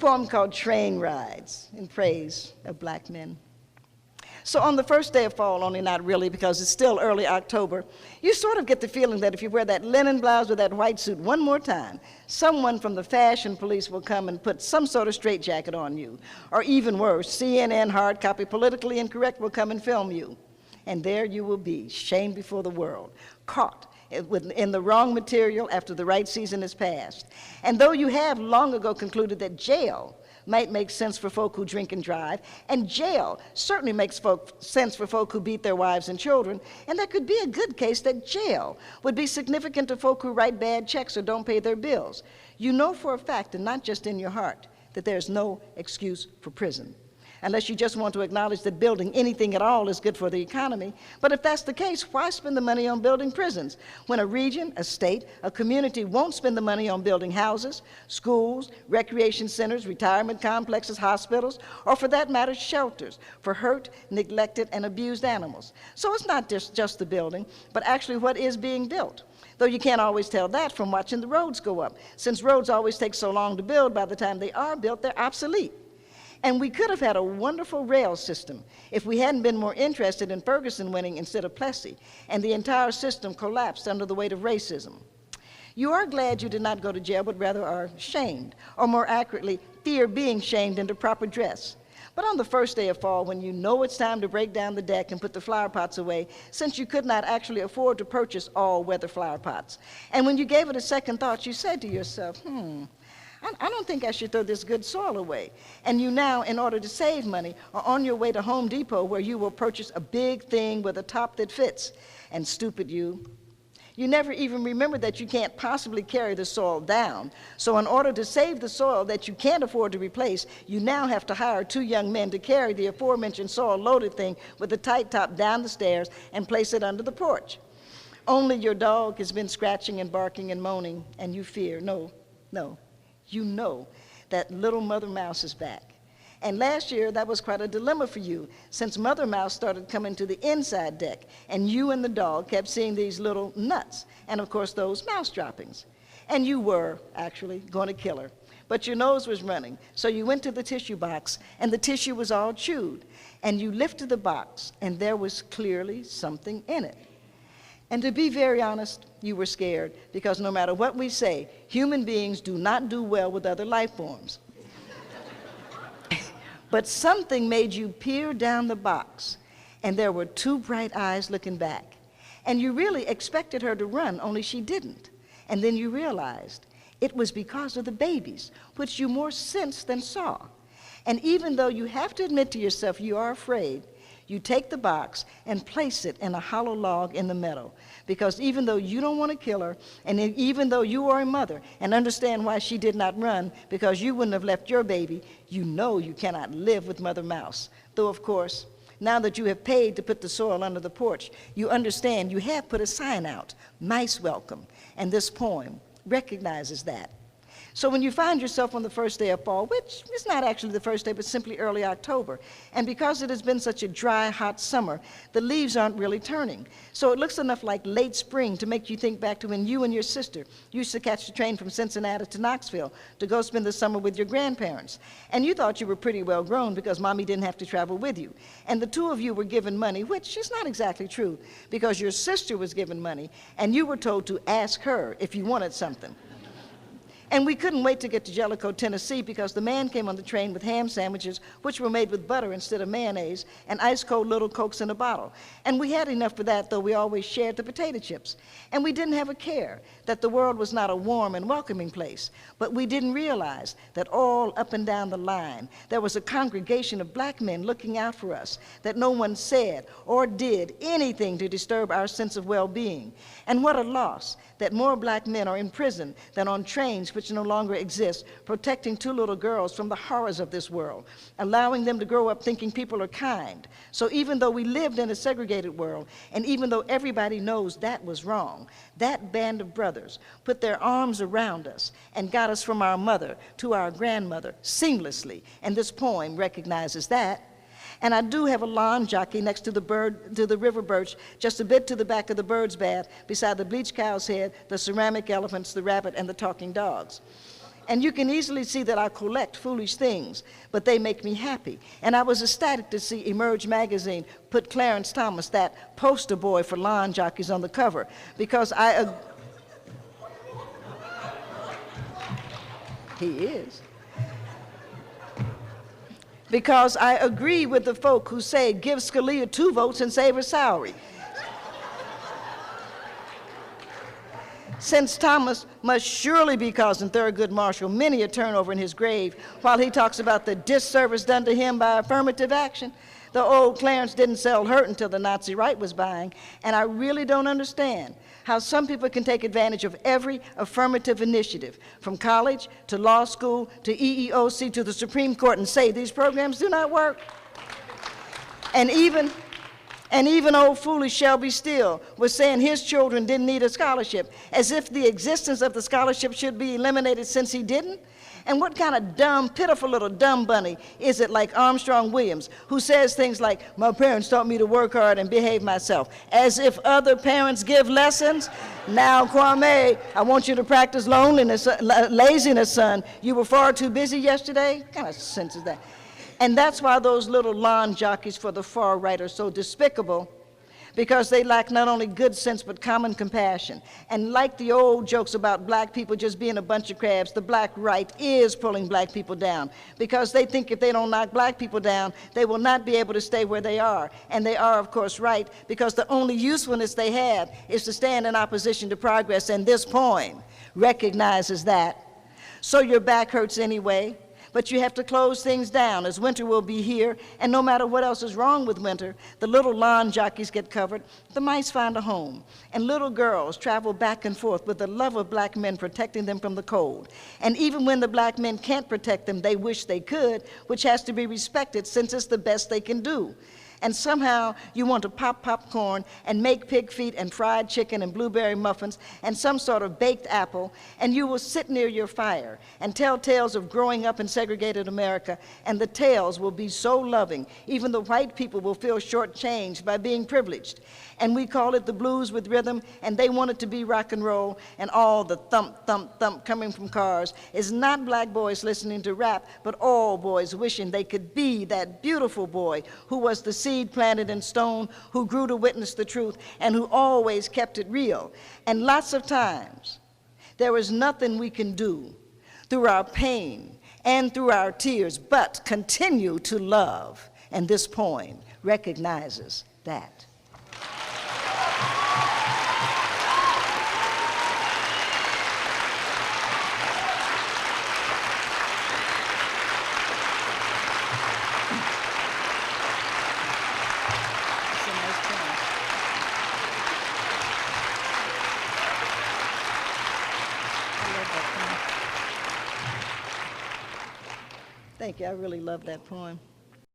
poem called Train Rides in praise of black men. So on the first day of fall, only not really because it's still early October, you sort of get the feeling that if you wear that linen blouse with that white suit one more time, someone from the fashion police will come and put some sort of straitjacket on you. Or even worse, CNN hard copy politically incorrect will come and film you. And there you will be, shamed before the world, caught in the wrong material after the right season has passed. And though you have long ago concluded that jail might make sense for folk who drink and drive, and jail certainly makes sense for folk who beat their wives and children, and there could be a good case that jail would be significant to folk who write bad checks or don't pay their bills. You know for a fact, and not just in your heart, that there's no excuse for prison. Unless you just want to acknowledge that building anything at all is good for the economy. But if that's the case, why spend the money on building prisons when a region, a state, a community won't spend the money on building houses, schools, recreation centers, retirement complexes, hospitals, or for that matter, shelters for hurt, neglected, and abused animals? So it's not just the building, but actually what is being built. Though you can't always tell that from watching the roads go up. Since roads always take so long to build, by the time they are built, they're obsolete. And we could have had a wonderful rail system if we hadn't been more interested in Ferguson winning instead of Plessy, and the entire system collapsed under the weight of racism. You are glad you did not go to jail, but rather are shamed, or more accurately, fear being shamed into proper dress. But on the first day of fall, when you know it's time to break down the deck and put the flower pots away, since you could not actually afford to purchase all-weather flower pots, and when you gave it a second thought, you said to yourself, I don't think I should throw this good soil away. And you now, in order to save money, are on your way to Home Depot where you will purchase a big thing with a top that fits. And stupid you never even remember that you can't possibly carry the soil down. So in order to save the soil that you can't afford to replace, you now have to hire 2 young men to carry the aforementioned soil-loaded thing with a tight top down the stairs and place it under the porch. Only your dog has been scratching and barking and moaning, and you fear, no. You know that little Mother Mouse is back. And last year, that was quite a dilemma for you, since Mother Mouse started coming to the inside deck, and you and the dog kept seeing these little nuts, and of course those mouse droppings. And you were, actually, going to kill her. But your nose was running, so you went to the tissue box, and the tissue was all chewed. And you lifted the box, and there was clearly something in it. And to be very honest, you were scared, because no matter what we say, human beings do not do well with other life forms. But something made you peer down the box, and there were 2 bright eyes looking back. And you really expected her to run, only she didn't. And then you realized it was because of the babies, which you more sensed than saw. And even though you have to admit to yourself you are afraid, you take the box and place it in a hollow log in the meadow. Because even though you don't want to kill her, and even though you are a mother and understand why she did not run, because you wouldn't have left your baby, you know you cannot live with Mother Mouse. Though, of course, now that you have paid to put the soil under the porch, you understand you have put a sign out, mice welcome, and this poem recognizes that. So when you find yourself on the first day of fall, which is not actually the first day, but simply early October, and because it has been such a dry, hot summer, the leaves aren't really turning. So it looks enough like late spring to make you think back to when you and your sister used to catch the train from Cincinnati to Knoxville to go spend the summer with your grandparents. And you thought you were pretty well grown because Mommy didn't have to travel with you. And the 2 of you were given money, which is not exactly true, because your sister was given money, and you were told to ask her if you wanted something. And we couldn't wait to get to Jellicoe, Tennessee, because the man came on the train with ham sandwiches, which were made with butter instead of mayonnaise, and ice-cold little Cokes in a bottle. And we had enough for that, though we always shared the potato chips. And we didn't have a care that the world was not a warm and welcoming place. But we didn't realize that all up and down the line, there was a congregation of black men looking out for us, that no one said or did anything to disturb our sense of well-being. And what a loss that more black men are in prison than on trains which no longer exist, protecting 2 little girls from the horrors of this world, allowing them to grow up thinking people are kind. So even though we lived in a segregated world, and even though everybody knows that was wrong, that band of brothers put their arms around us and got us from our mother to our grandmother seamlessly, and this poem recognizes that. And I do have a lawn jockey next to the river birch, just a bit to the back of the bird's bath, beside the bleached cow's head, the ceramic elephants, the rabbit, and the talking dogs. And you can easily see that I collect foolish things, but they make me happy. And I was ecstatic to see Emerge magazine put Clarence Thomas, that poster boy for lawn jockeys, on the cover, because he is. Because I agree with the folk who say, give Scalia 2 votes and save her salary. Since Thomas must surely be causing Thurgood Marshall many a turnover in his grave while he talks about the disservice done to him by affirmative action, the old Clarence didn't sell hurt until the Nazi right was buying, and I really don't understand how some people can take advantage of every affirmative initiative, from college to law school to EEOC to the Supreme Court, and say these programs do not work. And even old foolish Shelby Steele was saying his children didn't need a scholarship, as if the existence of the scholarship should be eliminated since he didn't. And what kind of dumb, pitiful little dumb bunny is it like Armstrong Williams, who says things like, my parents taught me to work hard and behave myself, as if other parents give lessons? Now, Kwame, I want you to practice laziness, son. You were far too busy yesterday? What kind of sense is that? And that's why those little lawn jockeys for the far right are so despicable, because they lack not only good sense but common compassion. And like the old jokes about black people just being a bunch of crabs, the black right is pulling black people down, because they think if they don't knock black people down, they will not be able to stay where they are. And they are, of course, right, because the only usefulness they have is to stand in opposition to progress, and this poem recognizes that. So your back hurts anyway, but you have to close things down, as winter will be here, and no matter what else is wrong with winter, the little lawn jockeys get covered, the mice find a home, and little girls travel back and forth with the love of black men protecting them from the cold. And even when the black men can't protect them, they wish they could, which has to be respected since it's the best they can do. And somehow you want to pop popcorn and make pig feet and fried chicken and blueberry muffins and some sort of baked apple, and you will sit near your fire and tell tales of growing up in segregated America, and the tales will be so loving, even the white people will feel shortchanged by being privileged. And we call it the blues with rhythm, and they want it to be rock and roll, and all the thump, thump, thump coming from cars is not black boys listening to rap, but all boys wishing they could be that beautiful boy who was the seed planted in stone, who grew to witness the truth, and who always kept it real. And lots of times, there is nothing we can do through our pain and through our tears but continue to love. And this poem recognizes that. Thank you. I really love that poem.